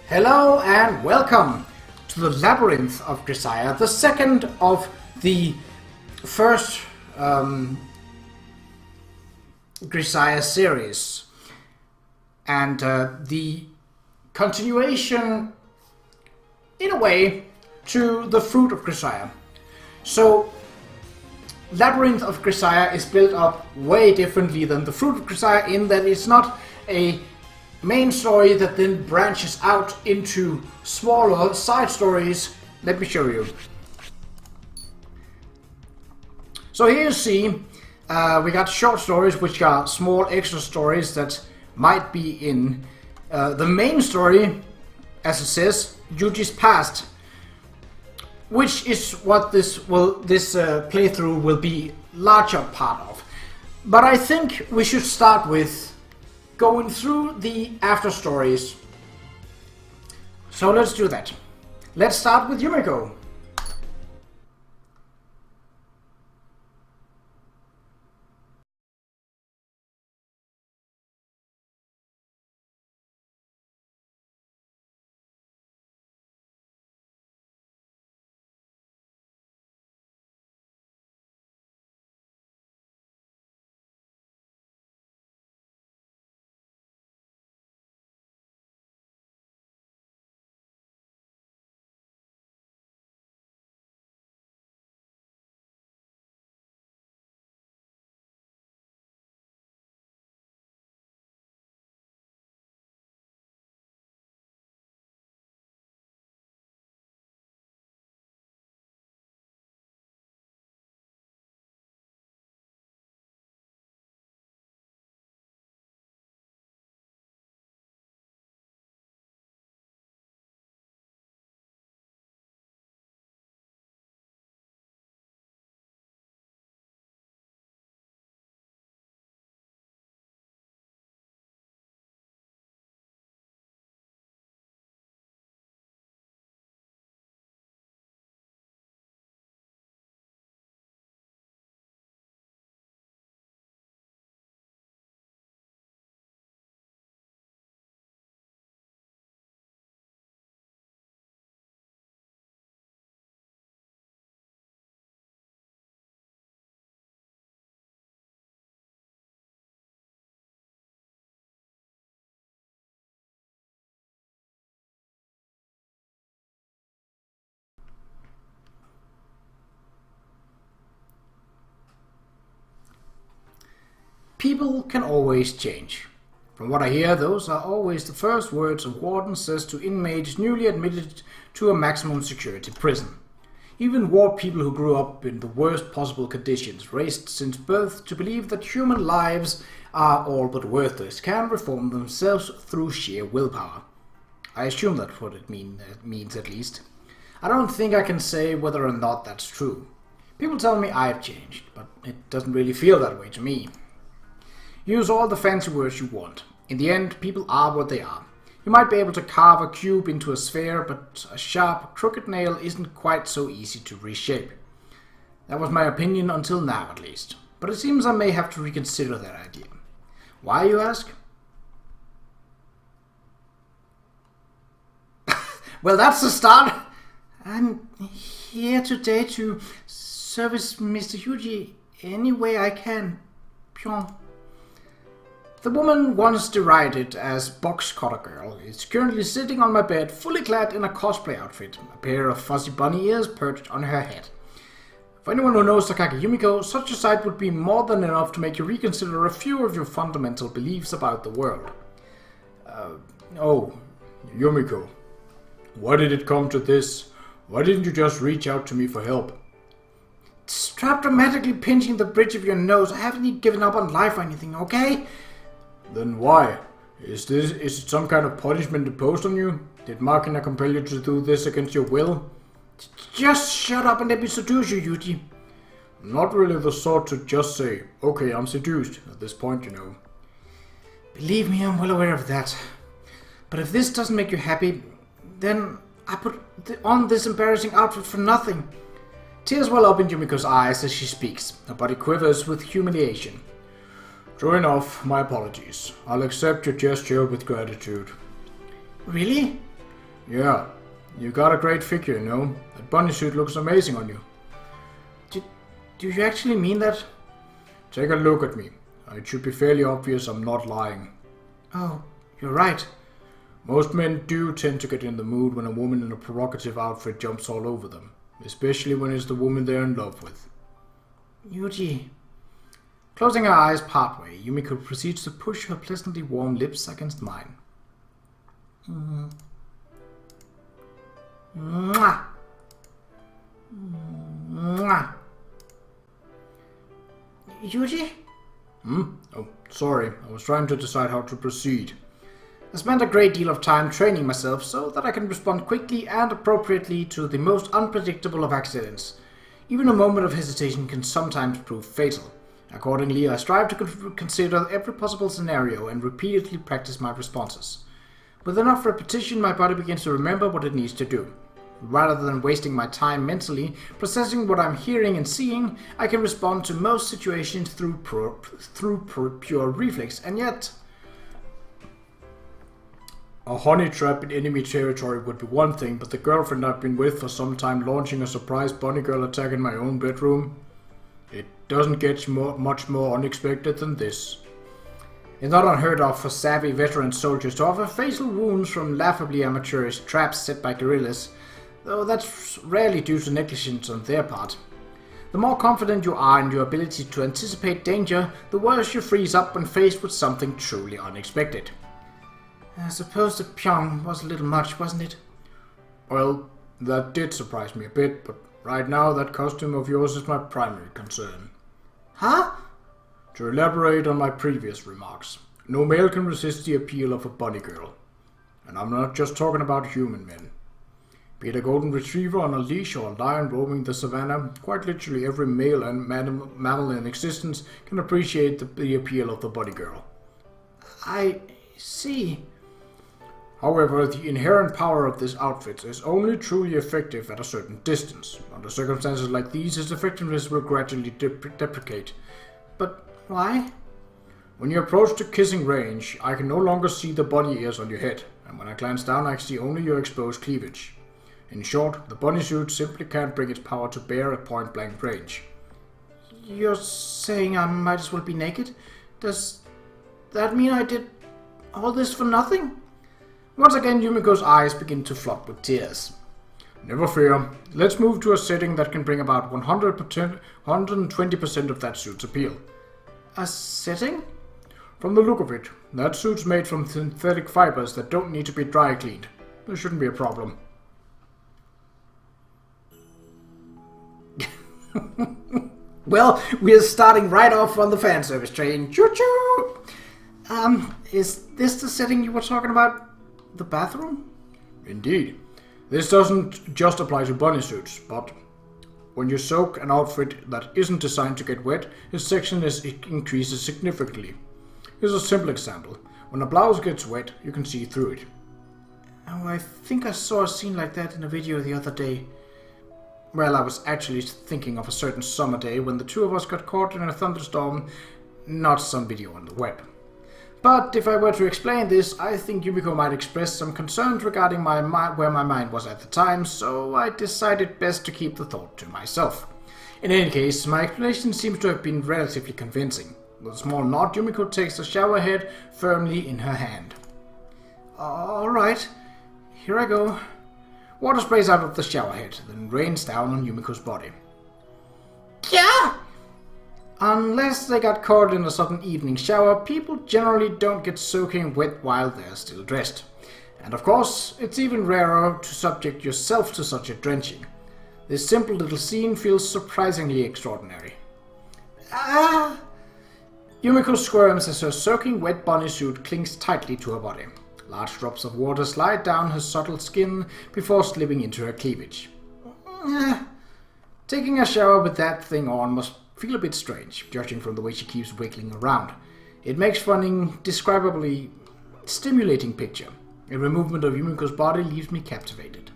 Hello and welcome to the Labyrinth of Grisaia, the second of the first Grisaia series, and the continuation, in a way, to the Fruit of Grisaia. So, Labyrinth of Grisaia is built up way differently than the Fruit of Grisaia in that it's not a main story that then branches out into smaller side stories. Let me show you. So here you see we got short stories, which are small extra stories that might be in the main story, as it says, Yuuji's past, which is what this playthrough will be larger part of. But I think we should start with going through the after stories. So let's do that. Let's start with Yumiko. People can always change. From what I hear, those are always the first words a warden says to inmates newly admitted to a maximum security prison. Even ward people who grew up in the worst possible conditions, raised since birth to believe that human lives are all but worthless, can reform themselves through sheer willpower. I assume that's what it means at least. I don't think I can say whether or not that's true. People tell me I've changed, but it doesn't really feel that way to me. Use all the fancy words you want. In the end, people are what they are. You might be able to carve a cube into a sphere, but a sharp, crooked nail isn't quite so easy to reshape. That was my opinion until now, at least. But it seems I may have to reconsider that idea. Why, you ask? Well, that's the start. I'm here today to service Mr. Yuuji any way I can. Pyong. The woman once derided as Box Cutter Girl is currently sitting on my bed fully clad in a cosplay outfit, a pair of fuzzy bunny ears perched on her head. For anyone who knows Takagi Yumiko, such a sight would be more than enough to make you reconsider a few of your fundamental beliefs about the world. Oh, Yumiko, why did it come to this? Why didn't you just reach out to me for help? Stop dramatically pinching the bridge of your nose. I haven't given up on life or anything, okay? Then why? Is it some kind of punishment imposed on you? Did Machina compel you to do this against your will? Just shut up and let me seduce you, Yuuji. I'm not really the sort to just say, okay, I'm seduced, at this point, you know. Believe me, I'm well aware of that. But if this doesn't make you happy, then I put on this embarrassing outfit for nothing. Tears well up in Yumiko's eyes as she speaks. Her body quivers with humiliation. True enough, my apologies. I'll accept your gesture with gratitude. Really? Yeah, you got a great figure, you know. That bunny suit looks amazing on you. Do you actually mean that? Take a look at me. It should be fairly obvious I'm not lying. Oh, you're right. Most men do tend to get in the mood when a woman in a provocative outfit jumps all over them, especially when it's the woman they're in love with. Yuuji. Closing her eyes partway, Yumiko proceeds to push her pleasantly warm lips against mine. Mwah. Mwah. Yuuji? Oh, sorry. I was trying to decide how to proceed. I spent a great deal of time training myself so that I can respond quickly and appropriately to the most unpredictable of accidents. Even a moment of hesitation can sometimes prove fatal. Accordingly, I strive to consider every possible scenario and repeatedly practice my responses. With enough repetition, my body begins to remember what it needs to do. Rather than wasting my time mentally processing what I'm hearing and seeing, I can respond to most situations through pure reflex, and yet... A honey trap in enemy territory would be one thing, but the girlfriend I've been with for some time launching a surprise bunny girl attack in my own bedroom? It doesn't get much more unexpected than this. It's not unheard of for savvy veteran soldiers to offer fatal wounds from laughably amateurish traps set by guerrillas, though that's rarely due to negligence on their part. The more confident you are in your ability to anticipate danger, the worse you freeze up when faced with something truly unexpected. I suppose the pyong was a little much, wasn't it? Well, that did surprise me a bit, but right now that costume of yours is my primary concern. Huh? To elaborate on my previous remarks, no male can resist the appeal of a bunny girl. And I'm not just talking about human men. Be it a golden retriever on a leash or a lion roaming the savannah, quite literally every male and mammal in existence can appreciate the appeal of the bunny girl. I see. However, the inherent power of this outfit is only truly effective at a certain distance. Under circumstances like these, its effectiveness will gradually deprecate. But why? When you approach the kissing range, I can no longer see the bunny ears on your head, and when I glance down I see only your exposed cleavage. In short, the bunny suit simply can't bring its power to bear at point-blank range. You're saying I might as well be naked? Does that mean I did all this for nothing? Once again, Yumiko's eyes begin to flood with tears. Never fear. Let's move to a setting that can bring about 120% of that suit's appeal. A setting? From the look of it, that suit's made from synthetic fibers that don't need to be dry cleaned. There shouldn't be a problem. Well, we're starting right off on the fanservice train. Choo-choo! Is this the setting you were talking about? The bathroom? Indeed. This doesn't just apply to bunny suits, but when you soak an outfit that isn't designed to get wet, its sexiness increases significantly. Here's a simple example. When a blouse gets wet, you can see through it. Oh, I think I saw a scene like that in a video the other day. Well, I was actually thinking of a certain summer day when the two of us got caught in a thunderstorm, not some video on the web. But if I were to explain this, I think Yumiko might express some concerns regarding where my mind was at the time, so I decided best to keep the thought to myself. In any case, my explanation seems to have been relatively convincing. With a small nod, Yumiko takes the shower head firmly in her hand. Alright, here I go. Water sprays out of the shower head, then rains down on Yumiko's body. Yeah! Unless they got caught in a sudden evening shower, people generally don't get soaking wet while they're still dressed. And of course, it's even rarer to subject yourself to such a drenching. This simple little scene feels surprisingly extraordinary. Ah! Yumiko squirms as her soaking wet bunny suit clings tightly to her body. Large drops of water slide down her subtle skin before slipping into her cleavage. Taking a shower with that thing on must feel a bit strange, judging from the way she keeps wiggling around. It makes for an indescribably stimulating picture. Every movement of Yumiko's body leaves me captivated.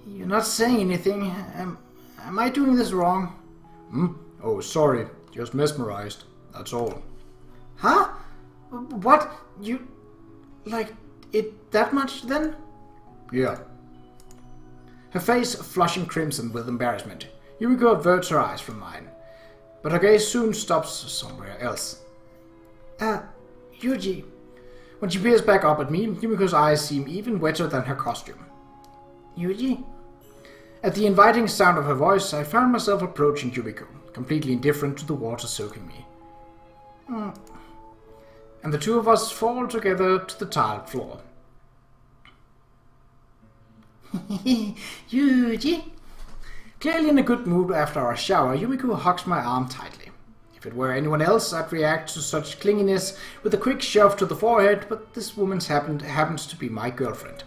You're not saying anything. Am I doing this wrong? Oh, sorry. Just mesmerized. That's all. Huh? What? it that much then? Yeah. Her face flushing crimson with embarrassment. Yumiko averts her eyes from mine, but her gaze soon stops somewhere else. Yuuji. When she peers back up at me, Yumiko's eyes seem even wetter than her costume. Yuuji? At the inviting sound of her voice, I found myself approaching Yumiko, completely indifferent to the water soaking me. And the two of us fall together to the tiled floor. Yuuji? Clearly in a good mood after our shower, Yumiko hugs my arm tightly. If it were anyone else, I'd react to such clinginess with a quick shove to the forehead, but this woman happens to be my girlfriend.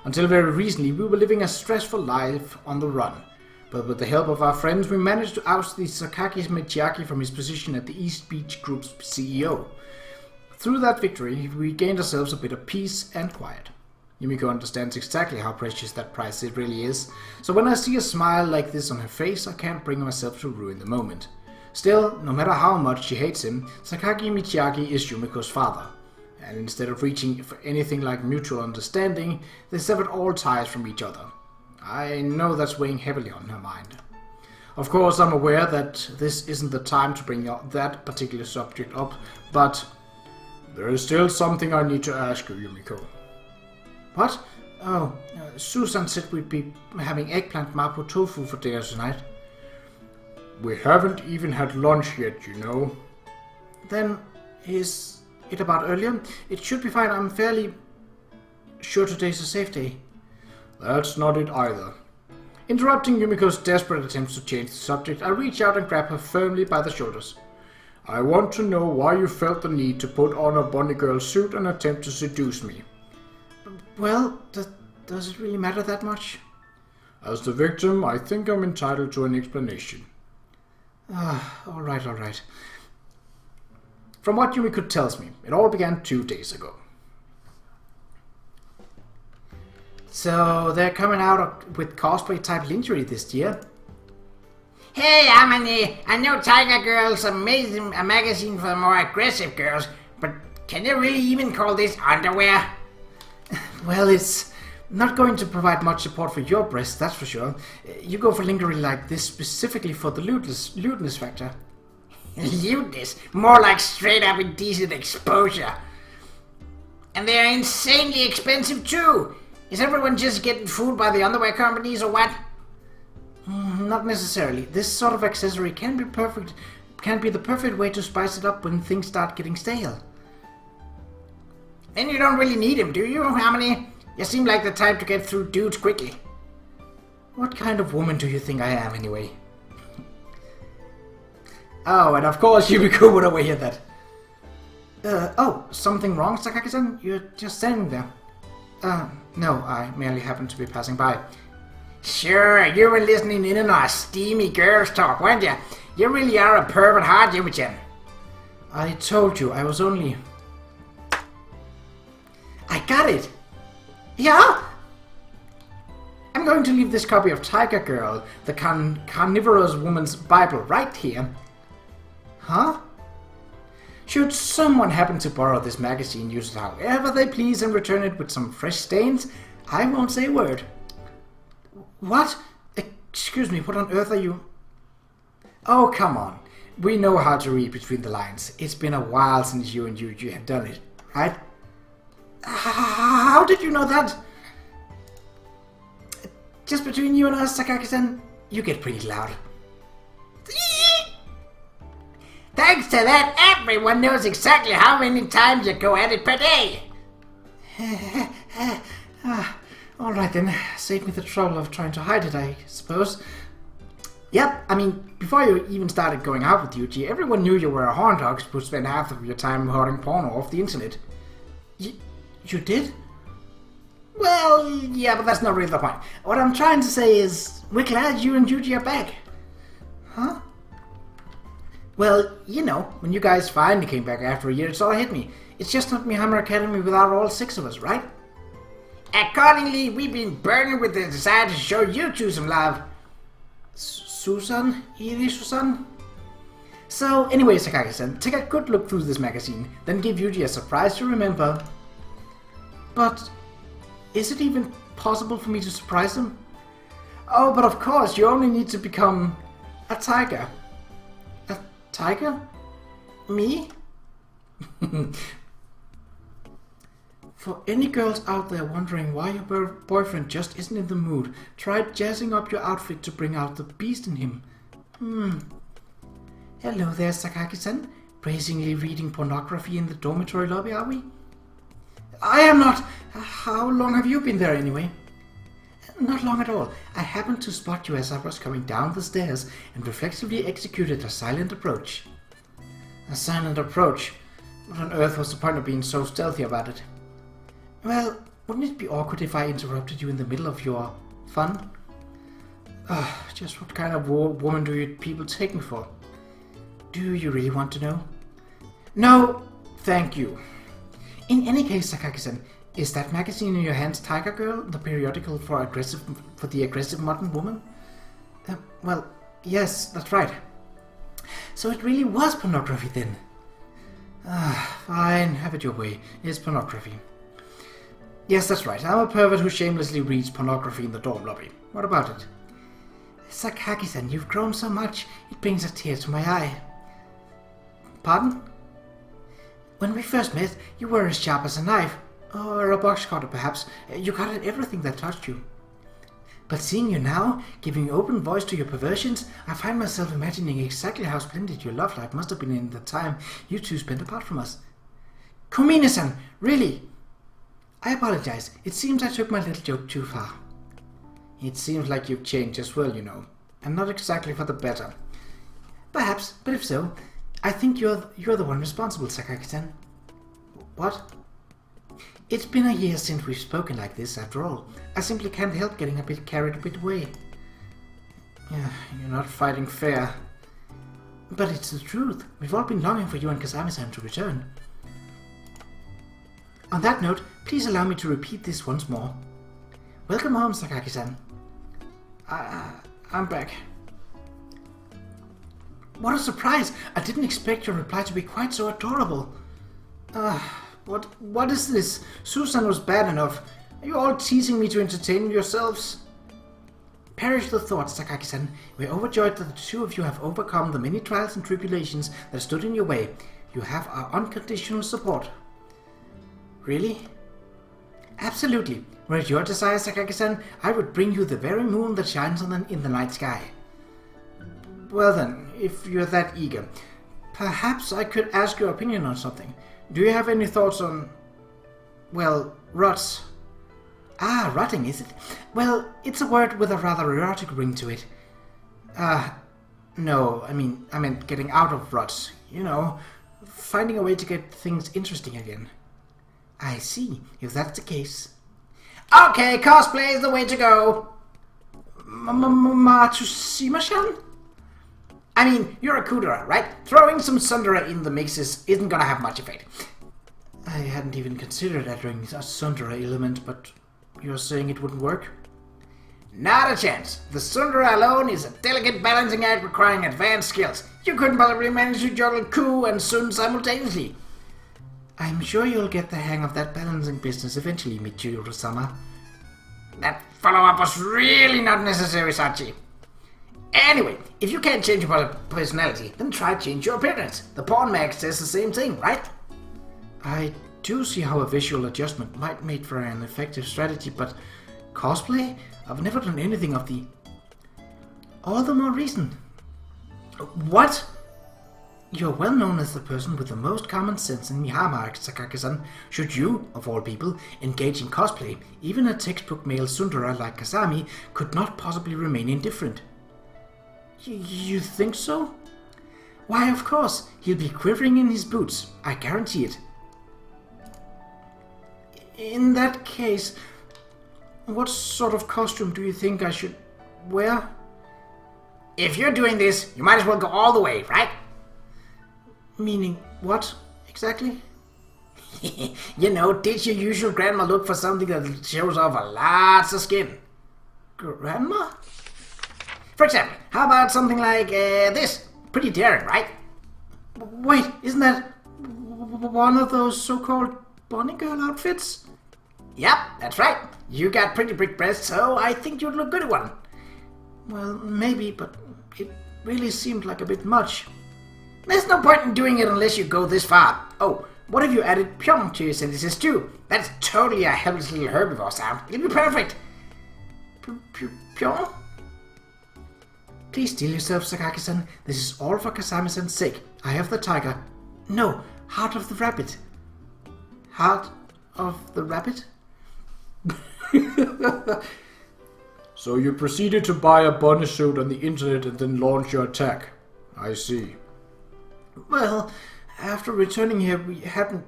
Until very recently, we were living a stressful life on the run, but with the help of our friends, we managed to oust the Sakaki Michiaki from his position as the East Beach Group's CEO. Through that victory, we gained ourselves a bit of peace and quiet. Yumiko understands exactly how precious that prize it really is, so when I see a smile like this on her face, I can't bring myself to ruin the moment. Still, no matter how much she hates him, Sakaki Michiaki is Yumiko's father, and instead of reaching for anything like mutual understanding, they severed all ties from each other. I know that's weighing heavily on her mind. Of course, I'm aware that this isn't the time to bring that particular subject up, but there is still something I need to ask you, Yumiko. What? Oh, Susan said we'd be having eggplant mapo tofu for dinner tonight. We haven't even had lunch yet, you know. Then, is it about earlier? It should be fine. I'm fairly sure today's a safe day. That's not it either. Interrupting Yumiko's desperate attempts to change the subject, I reach out and grab her firmly by the shoulders. I want to know why you felt the need to put on a bunny girl suit and attempt to seduce me. Well, does it really matter that much? As the victim, I think I'm entitled to an explanation. Alright. From what Yumiko tells me, it all began 2 days ago. So, they're coming out with cosplay-type lingerie this year? Hey, Amani, I know Tiger Girl's amazing a magazine for the more aggressive girls, but can you really even call this underwear? Well, it's not going to provide much support for your breasts, that's for sure. You go for lingerie like this specifically for the lewdness factor. Lewdness? More like straight up indecent exposure. And they're insanely expensive too. Is everyone just getting fooled by the underwear companies or what? Not necessarily. This sort of accessory can be the perfect way to spice it up when things start getting stale. Then you don't really need him, do you, Harmony? You seem like the type to get through dudes quickly. What kind of woman do you think I am, anyway? Oh, and of course Yumiko would overhear that. Oh, something wrong, Sakaki-san? You're just standing there. No, I merely happened to be passing by. Sure, you were listening in on our steamy girls talk, weren't you? You really are a pervert, aren't you, Jen? I told you, I was only... I got it! Yeah? I'm going to leave this copy of Tiger Girl, the carnivorous woman's Bible, right here. Huh? Should someone happen to borrow this magazine, use it however they please and return it with some fresh stains, I won't say a word. What? Excuse me, what on earth are you... Oh, come on. We know how to read between the lines. It's been a while since you and Yuuji have done it, right? How did you know that? Just between you and us, Sakaki-san, you get pretty loud. Thanks to that, everyone knows exactly how many times you go at it per day. Alright then, save me the trouble of trying to hide it, I suppose. Yep, I mean, before you even started going out with Yuuji, everyone knew you were a horn dog who spent half of your time hoarding porno off the internet. You did? Well, yeah, but that's not really the point. What I'm trying to say is, we're glad you and Yuuji are back. Huh? Well, you know, when you guys finally came back after a year, it sort of hit me. It's just not Mihama Academy without all 6 of us, right? Accordingly, we've been burning with the desire to show you two some love. Susan? Susan? So, anyway, Sakaki-san, take a good look through this magazine, then give Yuuji a surprise to remember. But is it even possible for me to surprise them? Oh, but of course, you only need to become a tiger. A tiger? Me? For any girls out there wondering why your boyfriend just isn't in the mood, try jazzing up your outfit to bring out the beast in him. Hello there, Sakaki-san. Brazenly reading pornography in the dormitory lobby, are we? I am not. How long have you been there anyway? Not long at all. I happened to spot you as I was coming down the stairs and reflexively executed a silent approach. A silent approach? What on earth was the point of being so stealthy about it? Well, wouldn't it be awkward if I interrupted you in the middle of your fun? Just what kind of woman do you people take me for? Do you really want to know? No, thank you. In any case, Sakaki-san, is that magazine in your hands Tiger Girl, the periodical for the aggressive modern woman? Well, yes, that's right. So it really was pornography then? Fine, have it your way. It's pornography. Yes, that's right. I'm a pervert who shamelessly reads pornography in the dorm lobby. What about it? Sakaki-san, you've grown so much, it brings a tear to my eye. Pardon? When we first met, you were as sharp as a knife, or a box cutter perhaps. You cut at everything that touched you. But seeing you now, giving open voice to your perversions, I find myself imagining exactly how splendid your love life must have been in the time you two spent apart from us. Kumine-san, really? I apologize. It seems I took my little joke too far. It seems like you've changed as well, you know, and not exactly for the better. Perhaps, but if so, I think you're the one responsible, Sakaki-san. What? It's been a year since we've spoken like this, after all. I simply can't help getting a bit carried away. Yeah, you're not fighting fair. But it's the truth. We've all been longing for you and Kasami-san to return. On that note, please allow me to repeat this once more. Welcome home, Sakaki-san. I'm back. What a surprise! I didn't expect your reply to be quite so adorable. What is this? Susan was bad enough. Are you all teasing me to entertain yourselves? Perish the thought, Sakaki-san. We're overjoyed that the two of you have overcome the many trials and tribulations that stood in your way. You have our unconditional support. Really? Absolutely. Were it your desire, Sakaki-san, I would bring you the very moon that shines in the night sky. Well then, if you're that eager, perhaps I could ask your opinion on something. Do you have any thoughts on, well, ruts? Rutting, is it? Well, it's a word with a rather erotic ring to it. No, I meant getting out of ruts. You know, finding a way to get things interesting again. I see, if that's the case. Okay, cosplay is the way to go. Matsushima-chan? I mean, you're a Kudera, right? Throwing some tsundere in the mix isn't gonna have much effect. I hadn't even considered adding a tsundere element, but you're saying it wouldn't work? Not a chance. The tsundere alone is a delicate balancing act requiring advanced skills. You couldn't possibly manage to juggle Ku and Sun simultaneously. I'm sure you'll get the hang of that balancing business eventually, Michiru-sama. That follow-up was really not necessary, Sachi. Anyway, if you can't change your personality, then try change your appearance. The porn mag says the same thing, right? I do see how a visual adjustment might make for an effective strategy, but cosplay? I've never done anything of the... All the more reason. What? You're well known as the person with the most common sense in Mihama, Sakaki-san. Should you, of all people, engage in cosplay, even a textbook male tsundere like Kasami could not possibly remain indifferent. You think so? Why, of course. He'll be quivering in his boots. I guarantee it. In that case, what sort of costume do you think I should wear? If you're doing this, you might as well go all the way, right? Meaning what, exactly? You know, ditch your usual grandma look for something that shows off a lots of skin. Grandma? For example, how about something like this? Pretty daring, right? Wait, isn't that one of those so-called bunny girl outfits? Yep, that's right. You got pretty big breasts, so I think you'd look good at one. Well, maybe, but it really seemed like a bit much. There's no point in doing it unless you go this far. Oh, what if you added pyong to your sentences too? That's totally a helpless little herbivore sound. It'd be perfect. Pyong? Please still yourself, Sakaki-san. This is all for Kasami-san's sake. I have the tiger. No, heart of the rabbit. Heart of the rabbit? So you proceeded to buy a bunny suit on the internet and then launch your attack. I see. Well, after returning here, we haven't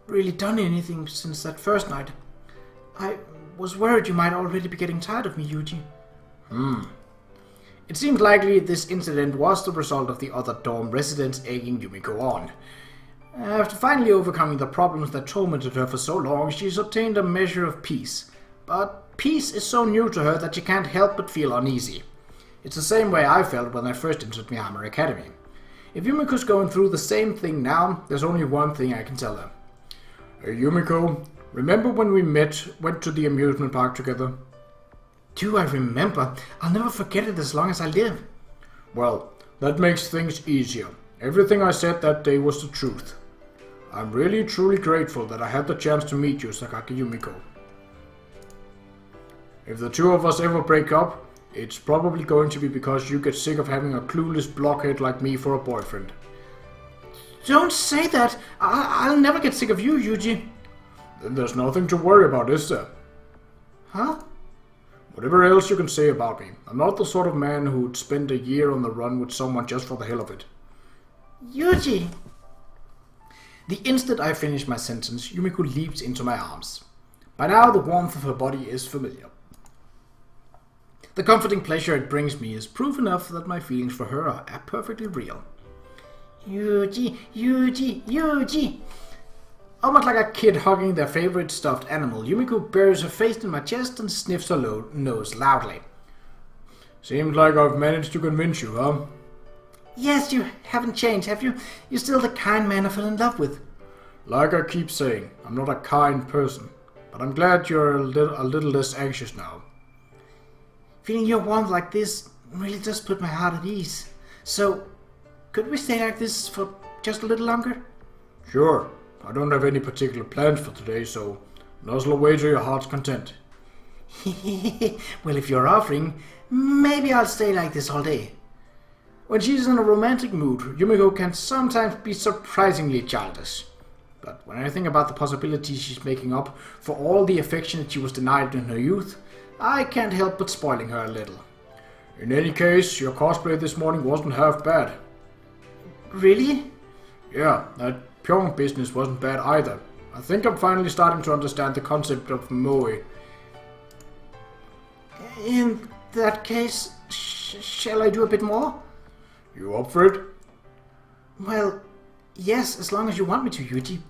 really done anything since that first night. I was worried you might already be getting tired of me, Yuuji. It seems likely this incident was the result of the other dorm residents egging Yumiko on. After finally overcoming the problems that tormented her for so long, she's obtained a measure of peace. But peace is so new to her that she can't help but feel uneasy. It's the same way I felt when I first entered Mihama Academy. If Yumiko's going through the same thing now, there's only one thing I can tell her. Hey Yumiko, remember when we went to the amusement park together? Do I remember? I'll never forget it as long as I live. Well, that makes things easier. Everything I said that day was the truth. I'm really truly grateful that I had the chance to meet you, Sakaki Yumiko. If the two of us ever break up, it's probably going to be because you get sick of having a clueless blockhead like me for a boyfriend. Don't say that! I'll never get sick of you, Yuuji. Then there's nothing to worry about, is there? Huh? Whatever else you can say about me, I'm not the sort of man who'd spend a year on the run with someone just for the hell of it. Yuuji! The instant I finish my sentence, Yumiko leaps into my arms. By now, the warmth of her body is familiar. The comforting pleasure it brings me is proof enough that my feelings for her are perfectly real. Yuuji, Yuuji, Yuuji! Almost like a kid hugging their favorite stuffed animal, Yumiko buries her face in my chest and sniffs her nose loudly. Seems like I've managed to convince you, huh? Yes, you haven't changed, have you? You're still the kind man I fell in love with. Like I keep saying, I'm not a kind person, but I'm glad you're a little less anxious now. Feeling your warmth like this really does put my heart at ease. So, could we stay like this for just a little longer? Sure. I don't have any particular plans for today, so nuzzle away to your heart's content. Well, if you're offering, maybe I'll stay like this all day. When she's in a romantic mood, Yumiko can sometimes be surprisingly childish. But when I think about the possibilities she's making up for all the affection that she was denied in her youth, I can't help but spoiling her a little. In any case, your cosplay this morning wasn't half bad. Really? Yeah, that Pyong business wasn't bad either. I think I'm finally starting to understand the concept of moe. In that case, shall I do a bit more? You up for it? Well, yes, as long as you want me to, Yuuji.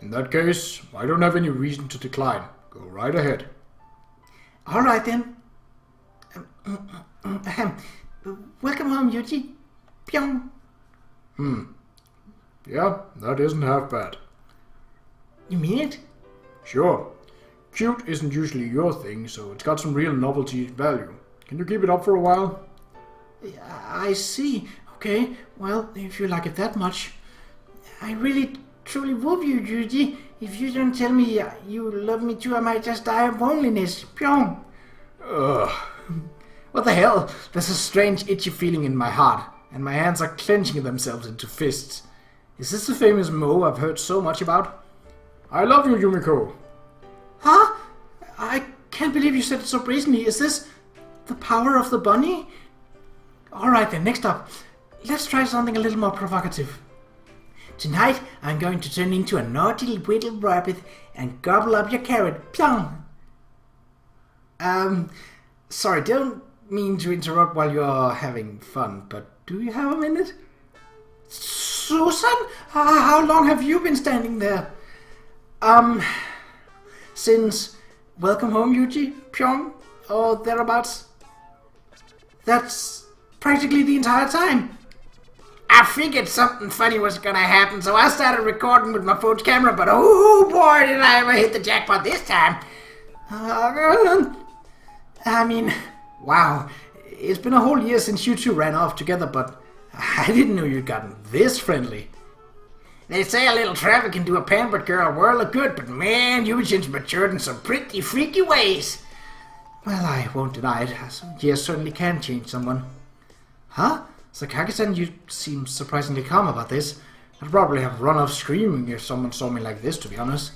In that case, I don't have any reason to decline. Go right ahead. Alright then. Welcome home, Yuuji. Pyong. Yeah, that isn't half bad. You mean it? Sure. Cute isn't usually your thing, so it's got some real novelty value. Can you keep it up for a while? I see. Okay, well, if you like it that much. I really, truly love you, Yuuji. If you don't tell me you love me too, I might just die of loneliness. Pyong. Ugh. What the hell? There's a strange itchy feeling in my heart, and my hands are clenching themselves into fists. Is this the famous Mo I've heard so much about? I love you, Yumiko. Huh? I can't believe you said it so brazenly. Is this the power of the bunny? Alright then, next up. Let's try something a little more provocative. Tonight, I'm going to turn into a naughty little rabbit and gobble up your carrot. Pyong! Sorry, don't mean to interrupt while you're having fun, but do you have a minute? Susan? How long have you been standing there? Since welcome home, Yuuji, Pyong, or thereabouts. That's practically the entire time. I figured something funny was gonna happen, so I started recording with my phone's camera, but oh boy, did I ever hit the jackpot this time. I mean, wow. It's been a whole year since you two ran off together, but I didn't know you'd gotten this friendly. They say a little travel can do a pampered girl a world of good, but man, Yuuji's matured in some pretty freaky ways. Well, I won't deny it. Years certainly can change someone. Huh? Sakaki-san, you seem surprisingly calm about this. I'd probably have run off screaming if someone saw me like this, to be honest.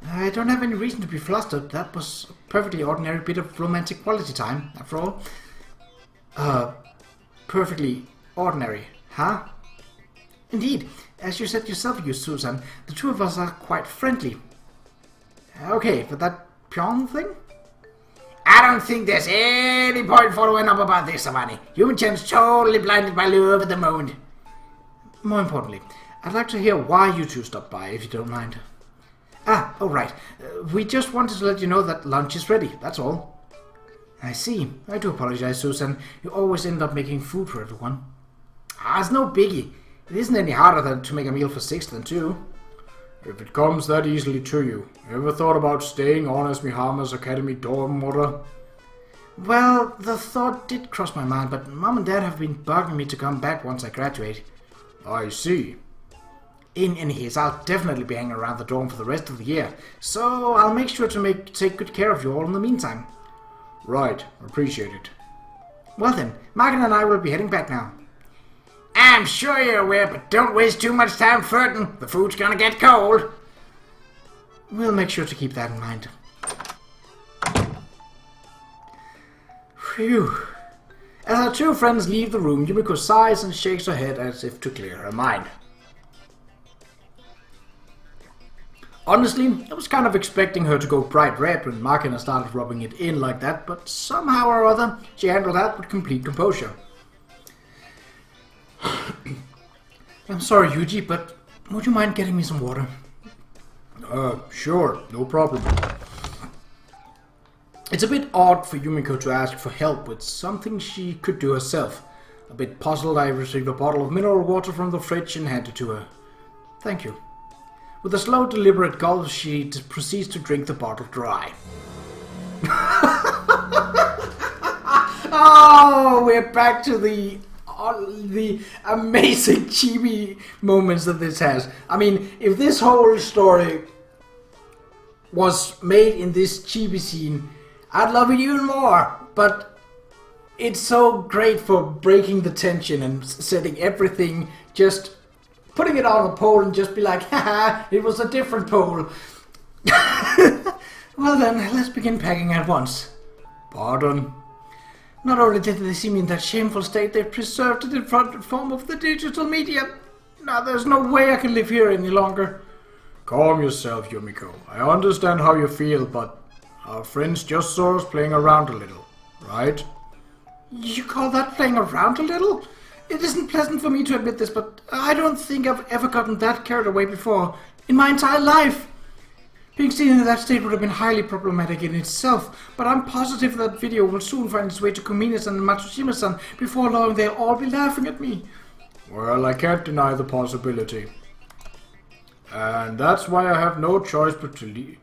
I don't have any reason to be flustered. That was a perfectly ordinary bit of romantic quality time, after all. Perfectly ordinary, huh? Indeed, as you said yourself, Susan, the two of us are quite friendly. Okay, but that Pyong thing? I don't think there's any point following up about this, Savani. Human-chan's totally blinded by love at the moment. More importantly, I'd like to hear why you two stopped by, if you don't mind. Oh right. We just wanted to let you know that lunch is ready, that's all. I see. I do apologize, Susan. You always end up making food for everyone. It's no biggie. It isn't any harder to make a meal for 6 than 2. If it comes that easily to you, ever thought about staying on as Mihama's Academy dorm mother? Well, the thought did cross my mind, but Mom and Dad have been bugging me to come back once I graduate. I see. In any case, I'll definitely be hanging around the dorm for the rest of the year, so I'll make sure to take good care of you all in the meantime. Right, appreciate it. Well then, Margaret and I will be heading back now. I'm sure you're aware, but don't waste too much time flirting. The food's gonna get cold. We'll make sure to keep that in mind. Phew. As our two friends leave the room, Yumiko sighs and shakes her head as if to clear her mind. Honestly, I was kind of expecting her to go bright red when Makina started rubbing it in like that, but somehow or other, she handled that with complete composure. I'm sorry, Yuuji, but would you mind getting me some water? Sure, no problem. It's a bit odd for Yumiko to ask for help with something she could do herself. A bit puzzled, I received a bottle of mineral water from the fridge and handed it to her. Thank you. With a slow, deliberate gulp, she proceeds to drink the bottle dry. Oh, we're back to the amazing chibi moments that this has. I mean, if this whole story was made in this chibi scene, I'd love it even more. But it's so great for breaking the tension and setting everything, just putting it on a pole and just be like, haha, it was a different pole. Well then, let's begin packing at once. Pardon? Not only did they see me in that shameful state, they preserved it in front form of the digital media. Now there's no way I can live here any longer. Calm yourself, Yumiko. I understand how you feel, but our friends just saw us playing around a little, right? You call that playing around a little? It isn't pleasant for me to admit this, but I don't think I've ever gotten that carried away before in my entire life. Being seen in that state would have been highly problematic in itself, but I'm positive that video will soon find its way to Kumina-san and Matsushima-san. Before long, they'll all be laughing at me. Well, I can't deny the possibility. And that's why I have no choice but to leave.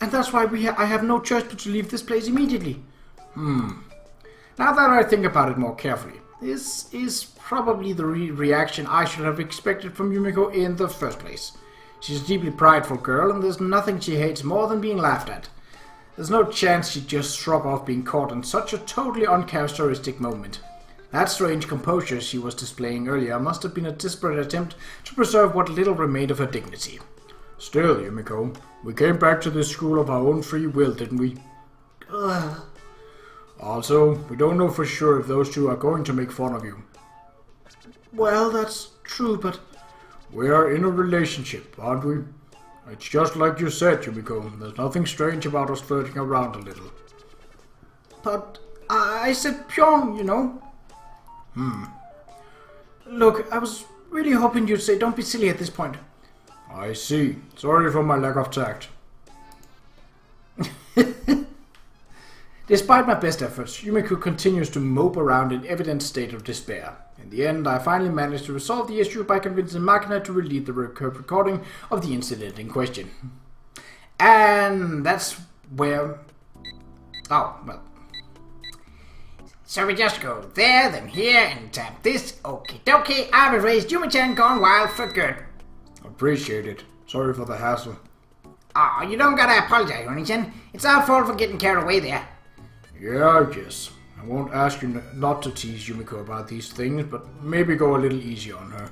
And that's why I have no choice but to leave this place immediately. Now that I think about it more carefully, this is probably the reaction I should have expected from Yumiko in the first place. She's a deeply prideful girl, and there's nothing she hates more than being laughed at. There's no chance she'd just shrug off being caught in such a totally uncharacteristic moment. That strange composure she was displaying earlier must have been a desperate attempt to preserve what little remained of her dignity. Still, Yumiko, we came back to this school of our own free will, didn't we? Also, we don't know for sure if those two are going to make fun of you. Well, that's true, but we are in a relationship, aren't we? It's just like you said, Yumiko. There's nothing strange about us flirting around a little. But I said Pyong, you know. Look, I was really hoping you'd say don't be silly at this point. I see. Sorry for my lack of tact. Did Despite my best efforts, Yumiko continues to mope around in evident state of despair. In the end, I finally managed to resolve the issue by convincing Machina to delete the recording of the incident in question. And that's where... Oh, well. So we just go there, then here, and tap this. Okie dokie, I've erased Yumi-chan gone wild for good. Appreciate it. Sorry for the hassle. Aw, you don't gotta apologize, Yumi-chan. It's our fault for getting carried away there. Yeah, I guess. I won't ask you not to tease Yumiko about these things, but maybe go a little easy on her.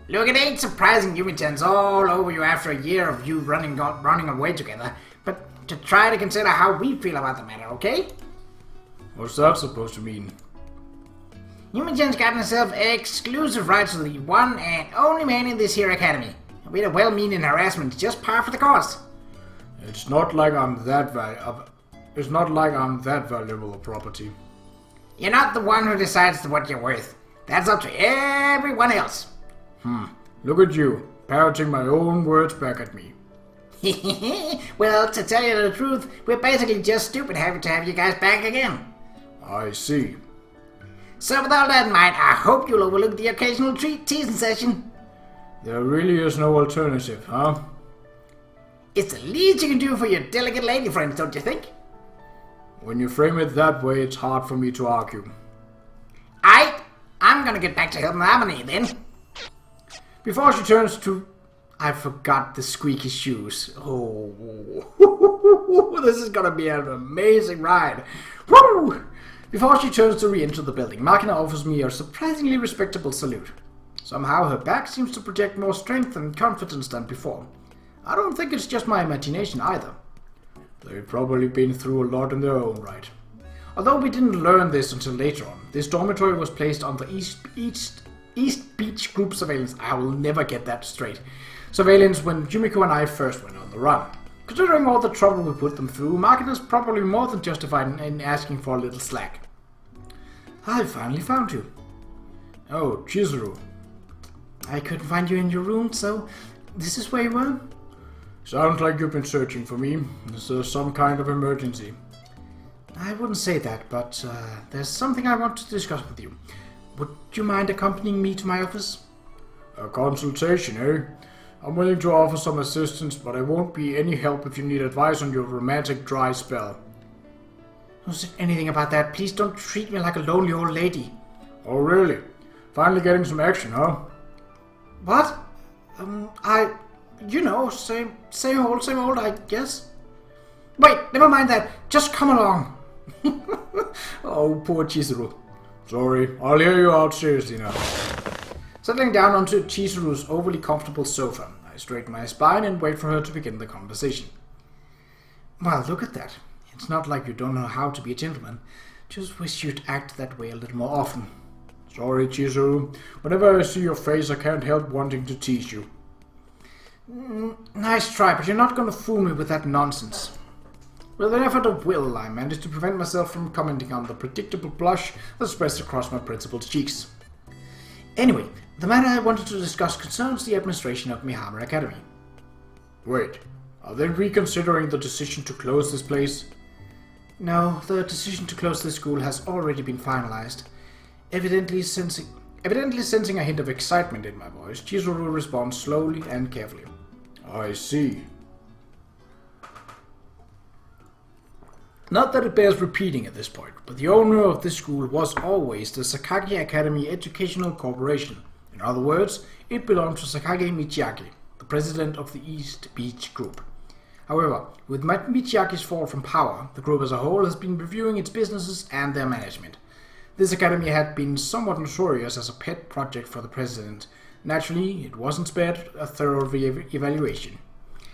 Look, it ain't surprising Yumi-chan's all over you after a year of you running away together, but to try to consider how we feel about the matter, okay? What's that supposed to mean? Yumi-chan's gotten herself exclusive rights to the one and only man in this here academy. A bit of well-meaning harassment is just par for the course. It's not like I'm that valuable a property. You're not the one who decides what you're worth. That's up to everyone else. Look at you, parroting my own words back at me. Well, to tell you the truth, we're basically just stupid having to have you guys back again. I see. So with all that in mind, I hope you'll overlook the occasional teasing session. There really is no alternative, huh? It's the least you can do for your delicate lady friends, don't you think? When you frame it that way, it's hard for me to argue. I'm gonna get back to helping Harmony then. Before she turns to... I forgot the squeaky shoes. Oh, this is gonna be an amazing ride. Woo! Before she turns to re-enter the building, Machina offers me a surprisingly respectable salute. Somehow her back seems to project more strength and confidence than before. I don't think it's just my imagination either. They've probably been through a lot in their own right. Although we didn't learn this until later on, this dormitory was placed on the East Beach Group surveillance. I will never get that straight. Surveillance when Yumiko and I first went on the run. Considering all the trouble we put them through, Machina's probably more than justified in asking for a little slack. I finally found you. Oh, Chizuru. I couldn't find you in your room, so this is where you were? Sounds like you've been searching for me. Is there some kind of emergency? I wouldn't say that, but there's something I want to discuss with you. Would you mind accompanying me to my office? A consultation, eh? I'm willing to offer some assistance, but I won't be any help if you need advice on your romantic dry spell. Don't say anything about that. Please don't treat me like a lonely old lady. Oh, really? Finally getting some action, huh? What? Same old, I guess. Wait, never mind that. Just come along. Oh, poor Chizuru. Sorry, I'll hear you out seriously now. Settling down onto Chizuru's overly comfortable sofa, I straighten my spine and wait for her to begin the conversation. Well, look at that. It's not like you don't know how to be a gentleman. Just wish you'd act that way a little more often. Sorry, Chizuru. Whenever I see your face, I can't help wanting to tease you. Nice try, but you're not going to fool me with that nonsense. With an effort of will, I managed to prevent myself from commenting on the predictable blush that spreads across my principal's cheeks. Anyway, the matter I wanted to discuss concerns the administration of Mihama Academy. Wait, are they reconsidering the decision to close this place? No, the decision to close this school has already been finalized. Evidently sensing a hint of excitement in my voice, Chizuru responds slowly and carefully. I see. Not that it bears repeating at this point, but the owner of this school was always the Sakagi Academy Educational Corporation. In other words, it belonged to Sakagi Michiaki, the president of the East Beach Group. However, with Michiaki's fall from power, the group as a whole has been reviewing its businesses and their management. This academy had been somewhat notorious as a pet project for the president. Naturally, it wasn't spared a thorough evaluation.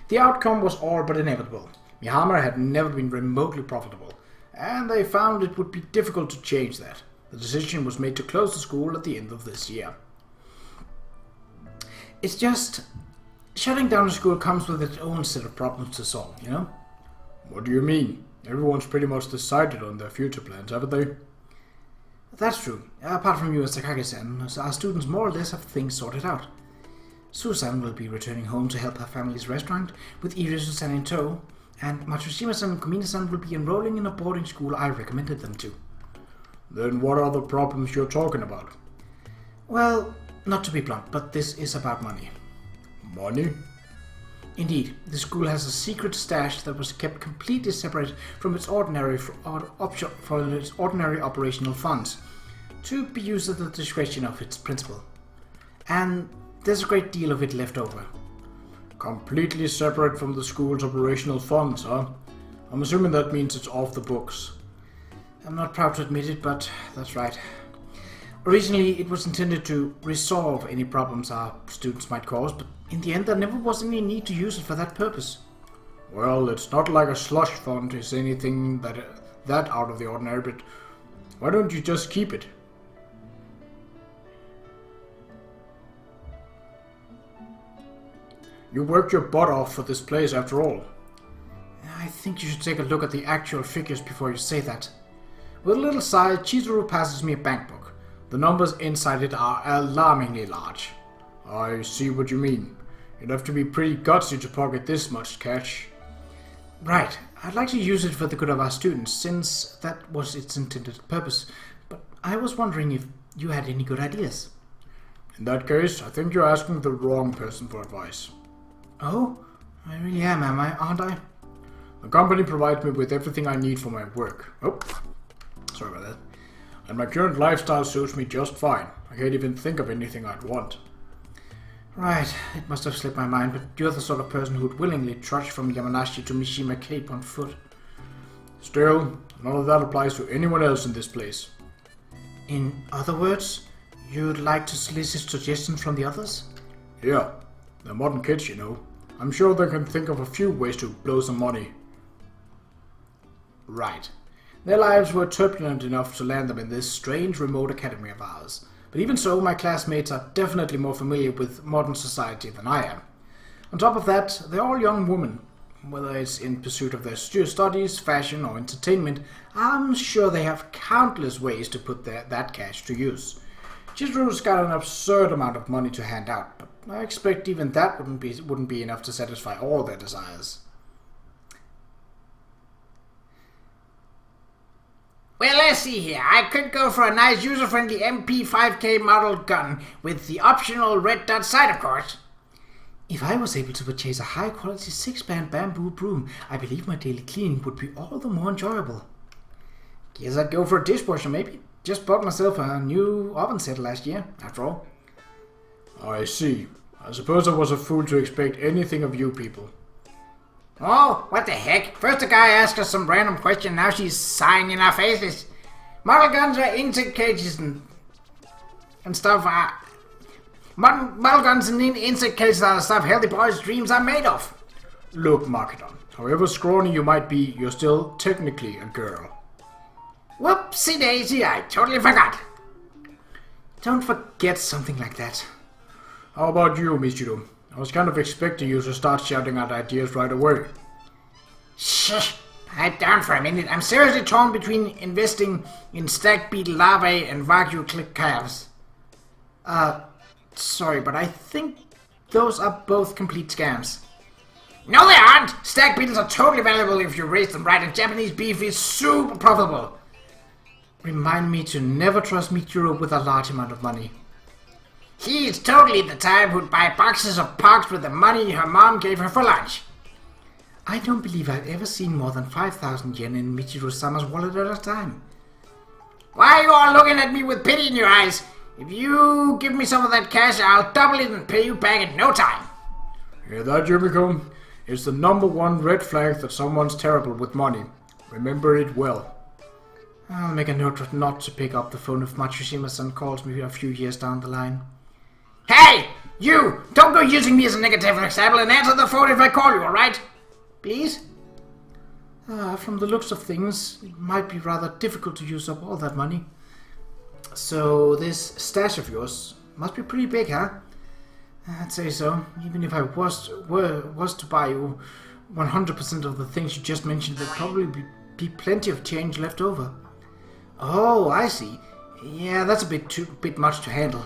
The outcome was all but inevitable. Mihama had never been remotely profitable, and they found it would be difficult to change that. The decision was made to close the school at the end of this year. It's just... shutting down the school comes with its own set of problems to solve, you know? What do you mean? Everyone's pretty much decided on their future plans, haven't they? That's true. Apart from you and Sakagi-san, our students more or less have things sorted out. Susan will be returning home to help her family's restaurant, with Irisu-san in tow, And Matsushima-san and Kumina-san will be enrolling in a boarding school I recommended them to. Then what are the problems you're talking about? Well, not to be blunt, but this is about money. Money? Indeed, the school has a secret stash that was kept completely separate from its ordinary operational funds, to be used at the discretion of its principal. And there's a great deal of it left over. Completely separate from the school's operational funds, huh? I'm assuming that means it's off the books. I'm not proud to admit it, but that's right. Originally, it was intended to resolve any problems our students might cause, but in the end there never was any need to use it for that purpose. Well, it's not like a slush fund is anything that out of the ordinary, but why don't you just keep it? You worked your butt off for this place after all. I think you should take a look at the actual figures before you say that. With a little sigh, Chizuru passes me a bank book. The numbers inside it are alarmingly large. I see what you mean. You'd have to be pretty gutsy to pocket this much cash. Right. I'd like to use it for the good of our students, since that was its intended purpose. But I was wondering if you had any good ideas. In that case, I think you're asking the wrong person for advice. Oh? I really am, aren't I? The company provides me with everything I need for my work. Oh, sorry about that. And my current lifestyle suits me just fine. I can't even think of anything I'd want. Right, it must have slipped my mind, but you're the sort of person who'd willingly trudge from Yamanashi to Mishima Cape on foot. Still, none of that applies to anyone else in this place. In other words, you'd like to solicit suggestions from the others? Yeah, they're modern kids, you know. I'm sure they can think of a few ways to blow some money. Right. Their lives were turbulent enough to land them in this strange remote academy of ours. But even so, my classmates are definitely more familiar with modern society than I am. On top of that, they're all young women. Whether it's in pursuit of their studies, fashion, or entertainment, I'm sure they have countless ways to put that cash to use. Chizuru's got an absurd amount of money to hand out, but I expect even that wouldn't be enough to satisfy all their desires. Well, let's see here. I could go for a nice user-friendly MP5K model gun with the optional red dot sight, of course. If I was able to purchase a high-quality 6-band bamboo broom, I believe my daily cleaning would be all the more enjoyable. Guess I'd go for a dishwasher, maybe. Just bought myself a new oven set last year, after all. I see. I suppose I was a fool to expect anything of you people. Oh, what the heck? First the guy asked us some random question, now she's sighing in our faces. Model guns are insect cages and stuff. Model guns and insect cages are the stuff healthy boys' dreams are made of. Look, Markedon, however scrawny you might be, you're still technically a girl. Whoopsie daisy, I totally forgot. Don't forget something like that. How about you, Michiru? I was kind of expecting you to start shouting out ideas right away. Shh! Pipe down for a minute. I'm seriously torn between investing in stag beetle larvae and wagyu click calves. Sorry, but I think those are both complete scams. No, they aren't! Stag beetles are totally valuable if you raise them right, and Japanese beef is super profitable. Remind me to never trust Michiru with a large amount of money. He's totally the type who'd buy boxes of pox with the money her mom gave her for lunch. I don't believe I've ever seen more than 5,000 yen in Michiru-sama's wallet at a time. Why are you all looking at me with pity in your eyes? If you give me some of that cash, I'll double it and pay you back in no time. Hear that, Yumiko? It's the #1 red flag that someone's terrible with money. Remember it well. I'll make a note not to pick up the phone if Matsushima-san calls me a few years down the line. Hey! You! Don't go using me as a negative example and answer the phone if I call you, alright? Please? From the looks of things, it might be rather difficult to use up all that money. So this stash of yours must be pretty big, huh? I'd say so. Even if I was to buy you 100% of the things you just mentioned, there'd probably be plenty of change left over. Oh, I see. Yeah, that's a bit much to handle.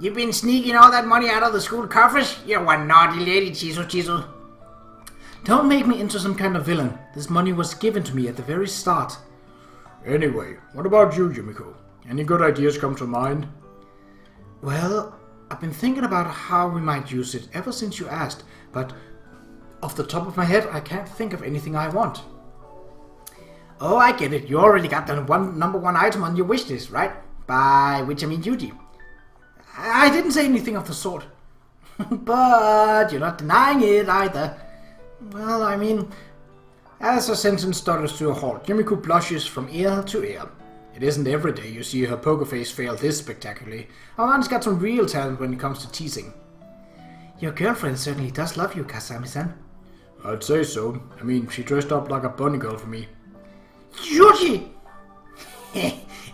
You've been sneaking all that money out of the school coffers? You're one naughty lady, Chizu. Don't make me into some kind of villain. This money was given to me at the very start. Anyway, what about you, Yumiko? Any good ideas come to mind? Well, I've been thinking about how we might use it ever since you asked, but off the top of my head, I can't think of anything I want. Oh, I get it. You already got the number one item on your wish list, right? By which I mean Yuuji. I didn't say anything of the sort. But you're not denying it either. Well, I mean, as her sentence stutters to a halt, Yumiko blushes from ear to ear. It isn't every day you see her poker face fail this spectacularly. Our man's got some real talent when it comes to teasing. Your girlfriend certainly does love you, Kasami-san. I'd say so. I mean, she dressed up like a bunny girl for me. Yuuji!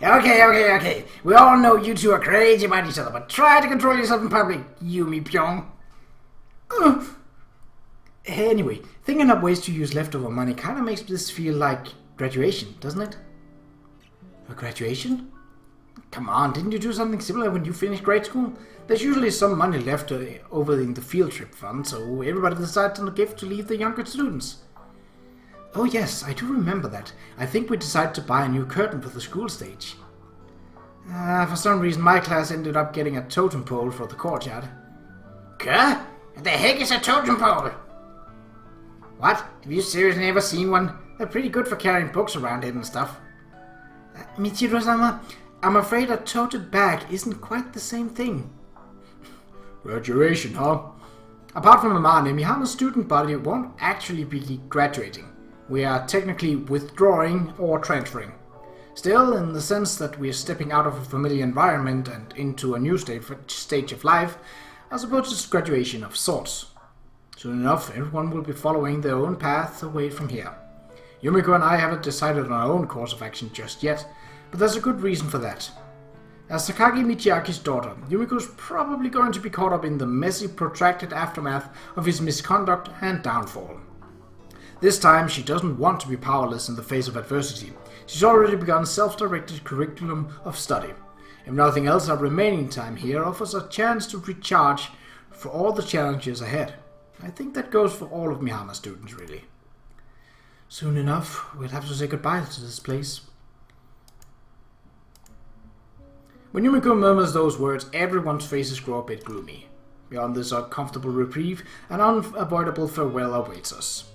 Okay. We all know you two are crazy about each other, but try to control yourself in public, Yumi Pyong. Anyway, thinking up ways to use leftover money kind of makes this feel like graduation, doesn't it? A graduation? Come on, didn't you do something similar when you finished grade school? There's usually some money left over in the field trip fund, so everybody decides on a gift to leave the younger students. Oh yes, I do remember that. I think we decided to buy a new curtain for the school stage. For some reason my class ended up getting a totem pole for the courtyard. What the heck is a totem pole? What? Have you seriously never seen one? They're pretty good for carrying books around it and stuff. Michiro-sama, I'm afraid a toted bag isn't quite the same thing. Graduation, huh? Apart from Amane, Mihama's student body won't actually be graduating. We are technically withdrawing or transferring. Still, in the sense that we are stepping out of a familiar environment and into a new stage of life, I suppose it's graduation of sorts. Soon enough, everyone will be following their own path away from here. Yumiko and I haven't decided on our own course of action just yet, but there's a good reason for that. As Takagi Michiaki's daughter, Yumiko's probably going to be caught up in the messy, protracted aftermath of his misconduct and downfall. This time, she doesn't want to be powerless in the face of adversity. She's already begun self-directed curriculum of study. If nothing else, our remaining time here offers a chance to recharge for all the challenges ahead. I think that goes for all of Mihama's students, really. Soon enough, we'll have to say goodbye to this place. When Yumiko murmurs those words, everyone's faces grow a bit gloomy. Beyond this uncomfortable reprieve, an unavoidable farewell awaits us.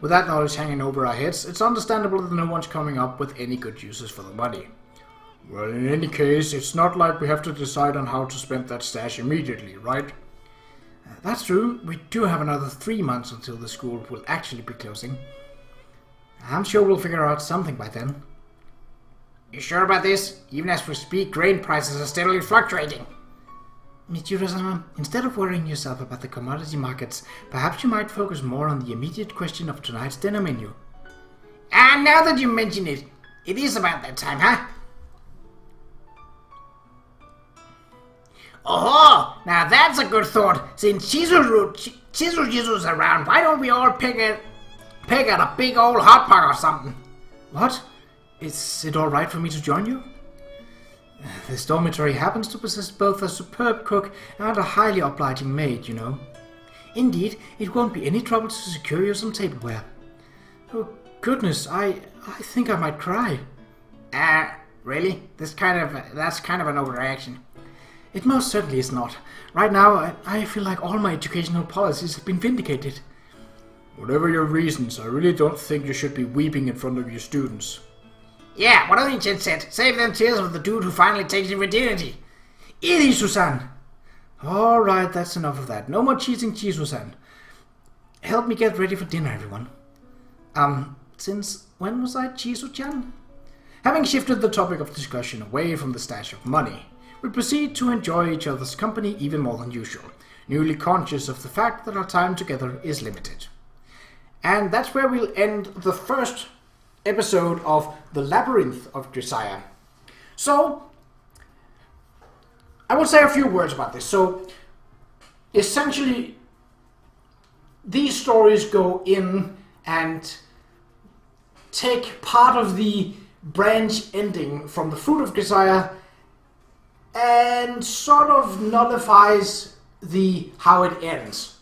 With that knowledge hanging over our heads, it's understandable that no one's coming up with any good uses for the money. Well, in any case, it's not like we have to decide on how to spend that stash immediately, right? That's true. We do have another 3 months until the school will actually be closing. I'm sure we'll figure out something by then. You sure about this? Even as we speak, grain prices are steadily fluctuating. Michiro-sama, instead of worrying yourself about the commodity markets, perhaps you might focus more on the immediate question of tonight's dinner menu. And now that you mention it, it is about that time, huh? Oh, now that's a good thought. Since Chizuru-Jizu's around, why don't we all pick at a big old hot pot or something? What? Is it alright for me to join you? This dormitory happens to possess both a superb cook and a highly obliging maid, you know. Indeed, it won't be any trouble to secure you some tableware. Oh, goodness, I think I might cry. Really? That's kind of an overreaction. It most certainly is not. Right now, I feel like all my educational policies have been vindicated. Whatever your reasons, I really don't think you should be weeping in front of your students. Yeah, what Oni-chan said. Save them tears for the dude who finally takes your virginity. Iri-Susan! Alright, that's enough of that. No more cheating, Chizu-san. Help me get ready for dinner, everyone. Since when was I Chizu-chan? Having shifted the topic of discussion away from the stash of money, we proceed to enjoy each other's company even more than usual, newly conscious of the fact that our time together is limited. And that's where we'll end the first episode of The Labyrinth of Grisaia. So, I will say a few words about this. So, essentially, these stories go in and take part of the branch ending from the Fruit of Grisaia and sort of nullifies how it ends.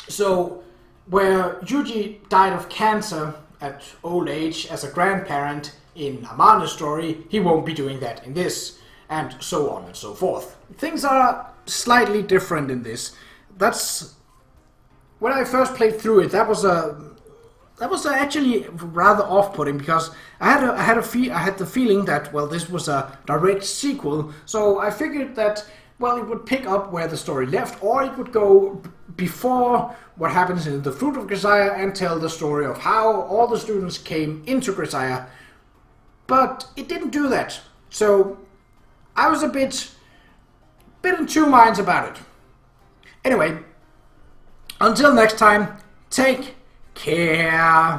So, where Yuuji died of cancer at old age as a grandparent in Amane's story, he won't be doing that in this, and so on and so forth. Things are slightly different in this. That's when I first played through it. That was actually rather off-putting, because I had the feeling that, well, this was a direct sequel. So I figured that, well, it would pick up where the story left, or it would go before what happens in the Fruit of Grisaia and tell the story of how all the students came into Grisaia. But it didn't do that. So I was a bit in two minds about it. Anyway, until next time, take care.